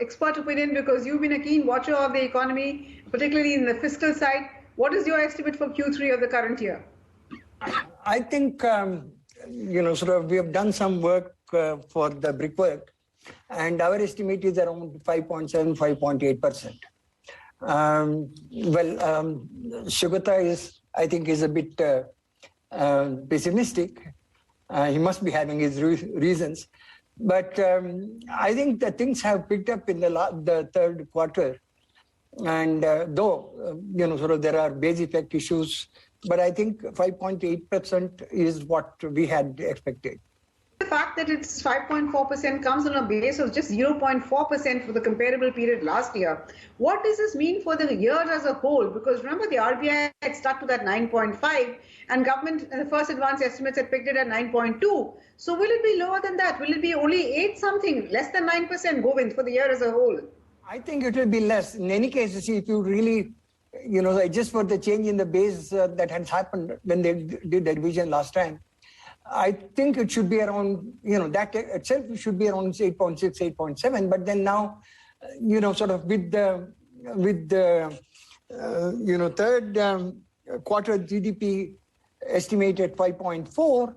expert opinion, because you've been a keen watcher of the economy, particularly in the fiscal side. What is your estimate for Q3 of the current year? I think, we have done some work for the Brickwork, and our estimate is around 5.7, 5.8%. Shugata I think is a bit pessimistic. He must be having his reasons. But I think that things have picked up in the third quarter. And though, there are base effect issues, but I think 5.8% is what we had expected. The fact that it's 5.4% comes on a base of just 0.4% for the comparable period last year. What does this mean for the year as a whole? Because remember, the RBI had stuck to that 9.5, and government, the first advance estimates had picked it at 9.2. So will it be lower than that? Will it be only 8 something, less than 9%, Govind, for the year as a whole? I think it will be less. In any case, if you really, just for the change in the base that has happened when they did the revision last time, I think it should be around, that itself should be around 8.6, 8.7. But then now, with the third quarter GDP estimated 5.4,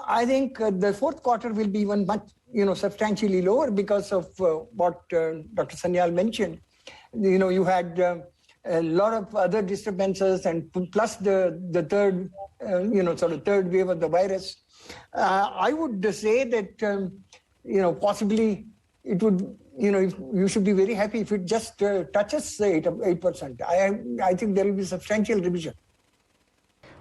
I think the fourth quarter will be even much, substantially lower because of what Dr. Sanyal mentioned. You had a lot of other disturbances, and plus the third, third wave of the virus. I would say that, possibly it would, you should be very happy if it just touches 8%. I think there will be substantial revision.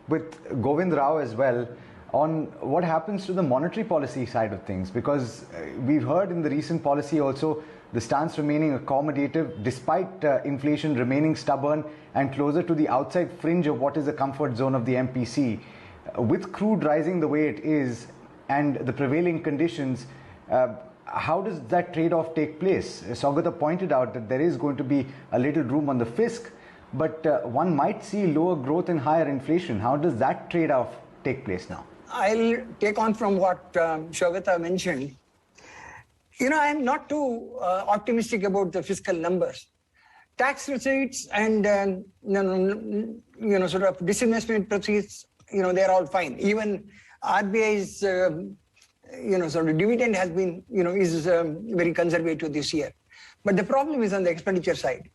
With Govinda Rao as well, on what happens to the monetary policy side of things, because we've heard in the recent policy also the stance remaining accommodative despite inflation remaining stubborn and closer to the outside fringe of what is the comfort zone of the MPC. With crude rising the way it is and the prevailing conditions, how does that trade-off take place? Saugata pointed out that there is going to be a little room on the fisc, but one might see lower growth and higher inflation. How does that trade-off take place now? I'll take on from what Saugata mentioned. I'm not too optimistic about the fiscal numbers. Tax receipts and disinvestment proceeds, they're all fine. Even RBI's dividend has been is very conservative this year. But the problem is on the expenditure side.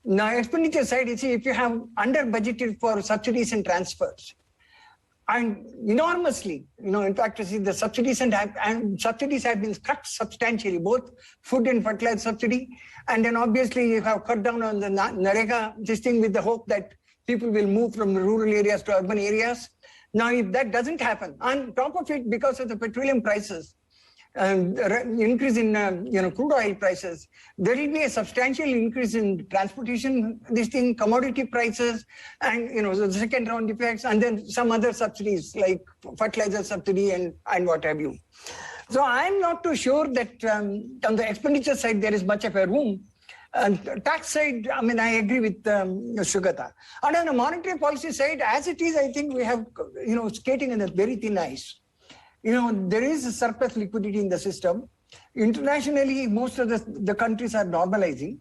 Now, expenditure side, you see, if you have under budgeted for subsidies and transfers, and enormously, in fact, you see the subsidies and subsidies have been cut substantially, both food and fertilizer subsidy, and then obviously you have cut down on the Narega, this thing with the hope that people will move from rural areas to urban areas. Now, if that doesn't happen, on top of it, because of the petroleum prices, increase in crude oil prices, there will be a substantial increase in transportation, commodity prices, and the second round effects, and then some other subsidies like fertilizer subsidy and what have you. So I'm not too sure that on the expenditure side there is much of a room. Tax side, I agree with Shugata. And on the monetary policy side, as it is, I think we have skating in a very thin ice. There is a surplus liquidity in the system. Internationally, most of the countries are normalizing.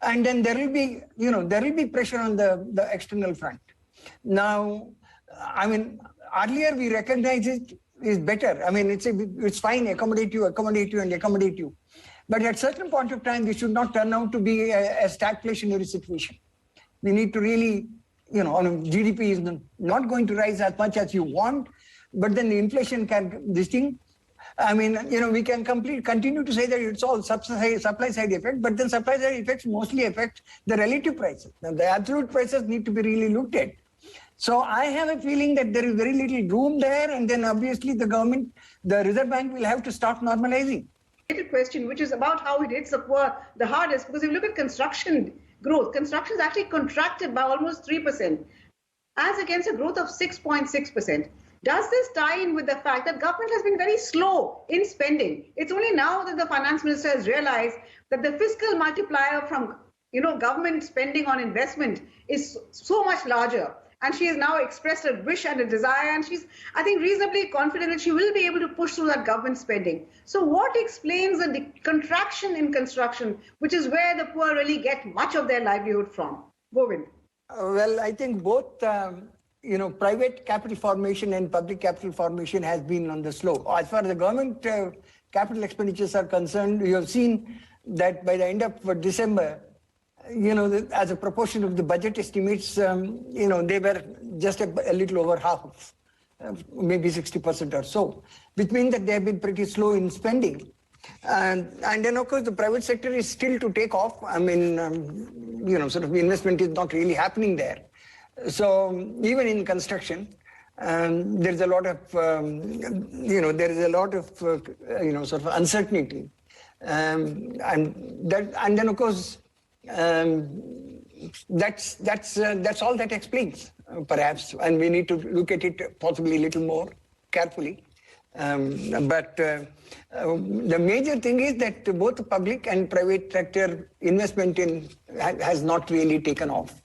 And then there will be pressure on the external front. Now, earlier we recognize it is better. It's fine, accommodate you. But at certain point of time, this should not turn out to be a stagflationary situation. We need to really, GDP is not going to rise as much as you want, but then the inflation can, we can continue to say that it's all supply side effect, but then supply side effects mostly affect the relative prices. Now, the absolute prices need to be really looked at. So I have a feeling that there is very little room there, and then obviously the Reserve Bank will have to start normalizing. Question, which is about how it hits the poor the hardest, because if you look at construction growth, construction is actually contracted by almost 3%, as against a growth of 6.6%. Does this tie in with the fact that government has been very slow in spending? It's only now that the finance minister has realized that the fiscal multiplier from government spending on investment is so much larger. And she has now expressed a wish and a desire, and she's, I think, reasonably confident that she will be able to push through that government spending. So what explains the contraction in construction, which is where the poor really get much of their livelihood from? Govind. Well, I think both, private capital formation and public capital formation has been on the slow. As far as the government capital expenditures are concerned, you have seen that by the end of December, as a proportion of the budget estimates, they were just a little over half, maybe 60% or so, which means that they have been pretty slow in spending. And then, of course, the private sector is still to take off. I mean, sort of investment is not really happening there. So even in construction, there's a lot of, sort of uncertainty. And then, of course, that's all that explains, perhaps, and we need to look at it possibly a little more carefully. But the major thing is that both public and private sector investment has not really taken off.